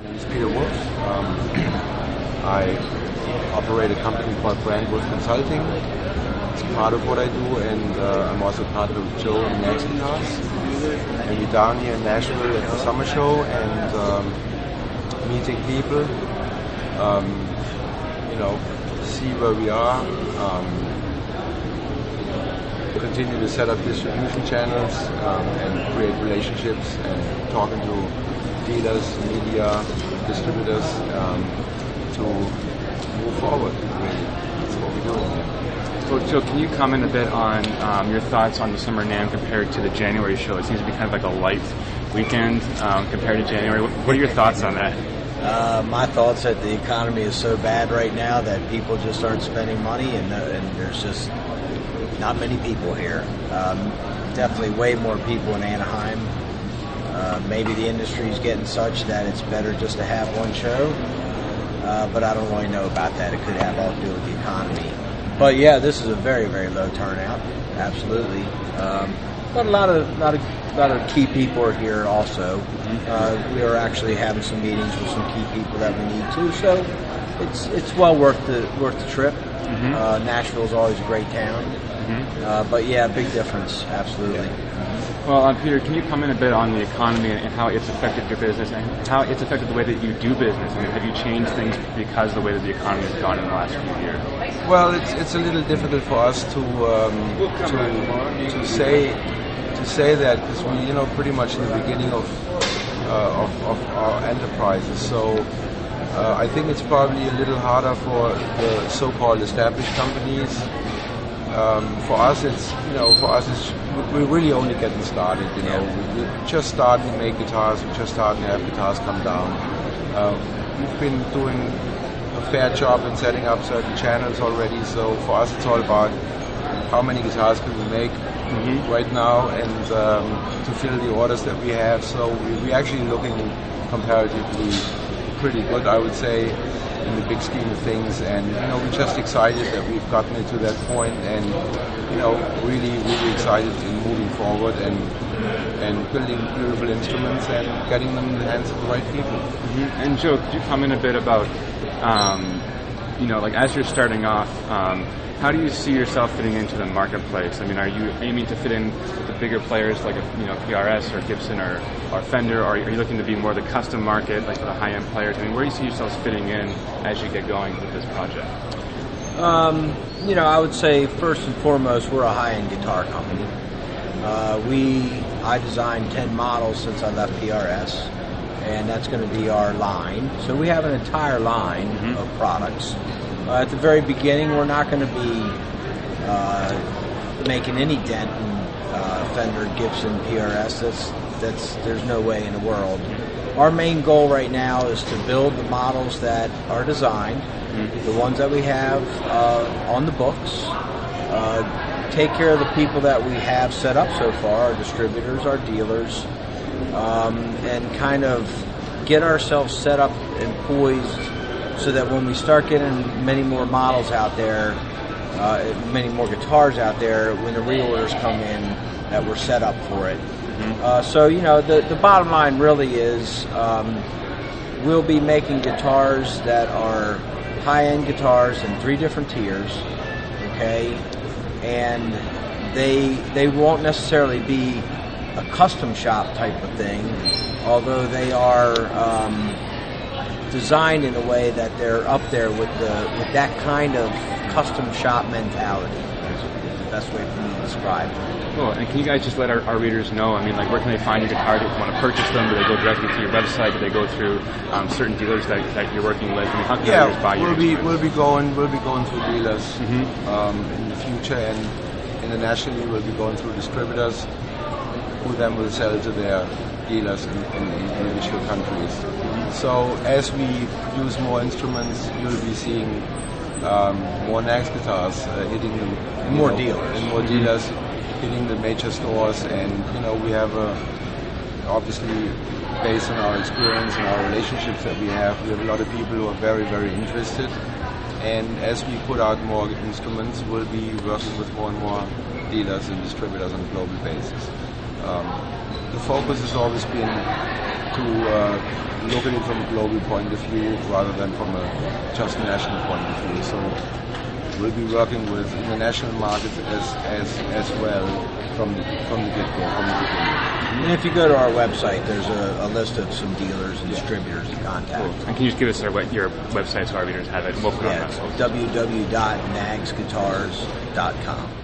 name is Peter Wolf. I operate a company called Brand Wolf Consulting. It's part of what I do, and I'm also part of Joe and Knaggs Guitars. And we're down here in Nashville at the summer show and meeting people, see where we are, continue to set up distribution channels and create relationships and talking to dealers, media, distributors to move forward. Really, that's what we're doing here. So, Joe, can you comment a bit on your thoughts on the Summer NAMM compared to the January show? It seems to be kind of like a light weekend compared to January. What are your thoughts on that? My thoughts that the economy is so bad right now that people just aren't spending money, and there's just not many people here. Definitely way more people in Anaheim. Maybe the industry is getting such that it's better just to have one show, but I don't really know about that. It could have all to do with the economy. But yeah, this is a very, very low turnout. Absolutely. But a lot of key people are here also. We are actually having some meetings with some key people that we need to. So it's well worth the trip. Nashville's always a great town. But yeah, big difference. Absolutely. Well, Peter, can you comment a bit on the economy and how it's affected your business and how it's affected the way that you do business? I mean, have you changed things because of the way that the economy has gone in the last few years? Well, it's a little difficult for us to say that because we pretty much in the beginning of our enterprises. So I think it's probably a little harder for the so-called established companies. For us, we're really only getting started. We're just starting to make guitars. We're just starting to have guitars come down. We've been doing a fair job in setting up certain channels already. So for us, it's all about how many guitars can we make right now and to fill the orders that we have. So we're actually looking comparatively pretty good, I would say, in the big scheme of things, and we're just excited that we've gotten it to that point, and really, really excited in moving forward and building beautiful instruments and getting them in the hands of the right people. And Joe, could you comment a bit about, like as you're starting off, how do you see yourself fitting into the marketplace? I mean, are you aiming to fit in with the bigger players like PRS or Gibson or Fender, or are you looking to be more the custom market, like for the high-end players? I mean, where do you see yourselves fitting in as you get going with this project? I would say first and foremost, we're a high-end guitar company. I designed 10 models since I left PRS, and that's going to be our line. So we have an entire line of products. At the very beginning, we're not going to be making any dent in Fender, Gibson, PRS. There's no way in the world. Our main goal right now is to build the models that are designed, the ones that we have on the books, take care of the people that we have set up so far, our distributors, our dealers, and kind of get ourselves set up and poised so that when we start getting many more models out there, many more guitars out there, when the reorders come in, that we're set up for it. So the bottom line really is we'll be making guitars that are high-end guitars in 3 different tiers, okay, and they won't necessarily be a custom shop type of thing, although they are designed in a way that they're up there with that kind of custom shop mentality. Is the best way for me to describe it. Cool. And can you guys just let our readers know? I mean, like, where can they find your guitars? If they want to purchase them, do they go directly to your website? Do they go through certain dealers that you're working with? I mean, how can readers buy your instruments? We'll be going through dealers in the future, and internationally we'll be going through distributors who then will sell to their dealers in individual countries. So as we use more instruments, you'll be seeing more Knaggs guitars hitting them, more dealers hitting the major stores, and we have obviously based on our experience and our relationships that we have a lot of people who are very, very interested. And as we put out more instruments, we'll be working with more and more dealers and distributors on a global basis. The focus has always been to look at it from a global point of view rather than from a just national point of view. So we'll be working with international markets as well from the get-go, from the beginning. And if you go to our website, there's a list of some dealers and distributors to contact. Cool. And can you just give us your website so our readers have it? We'll put it on that. www.knaggsguitars.com.